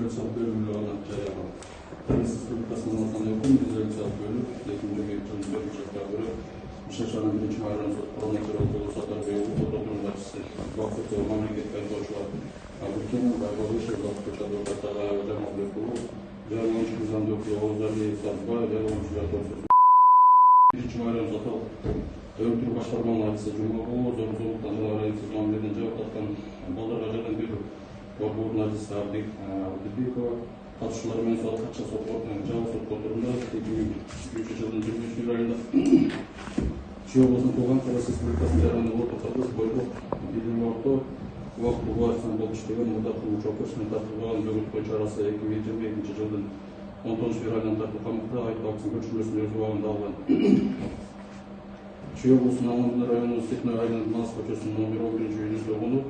израиль сот бөлүмүнө гана жарыяган. Кыргыз Республикасынын Алматы өкүм израиль сот бөлүп 2020 жылдын 4-октябры Шашанын биринчи майрам сот коронавирус болуп Сатарбек сотунун башчысы Бакытов мамлекетке айдоочулар Абыкенов, Байбалышев, Бакытов адвокаттары Жамалбек уулу, жарыялануучу Мырзамбек Оозали Сарбай, жарыялануучулар биринчи майрам соту өлтүрүү башкарманын айтысы Жумагулова, зордуулуктан районсуз мамиледен жабык тарткан балдарга жардам берүү Бабурун Азиз Абдибекова катышуулары менен сот кача жабык сот которунда 2003 жылдын 23 айында Чүй облусунун туулган Кыргыз Республикасынын жараны Орто Кыргыз Бойдок Билим Орто Убакыт Булгаевдин болуп иштеген мурда кылуучу окуусунун тартылган бөгөт бою чарасы 2022 жылдын 19 февралдан тартып камакта айыпталуучунун көчүрмөсүн өз убагында алган. Чүй облусунун Алматы районунун Степной айылынын Мас көчөсүнүн номер 11-үйүнүн тургуну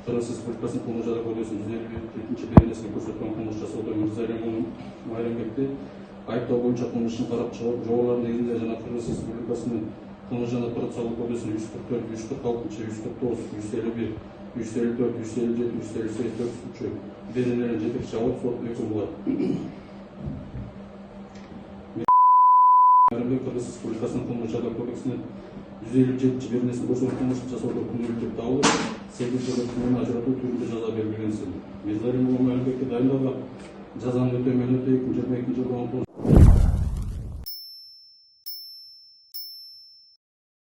Кыргыз Республикасынын кылмыш жаза кодексинин 152 беренесине көрсөткөн кылмыш жасоодо Мырзалимов Майрамбекти айыптоо боюнча кылмышын карап чыгып, жоболордун негизинде жана Кыргыз Республикасынын кылмыш жана процессуалдык кодексинин 144, 146, 149, 151, 154, 157, 158, 403 беренелерин жетекчи алып сот өкүм кылат. Майрамбек Кыргыз Республикасынын кылмыш жаза кодексинин 157 беренесин көрсөткөн кылмыш жасоодо күнөөлүк табылып, 8 жыл өтүмүн ажыратуу түрүндө жаза белгиленсин. Мырзалимов Майрамбекке дайындалган жазанын өтөмөнү 2022 жылдын 19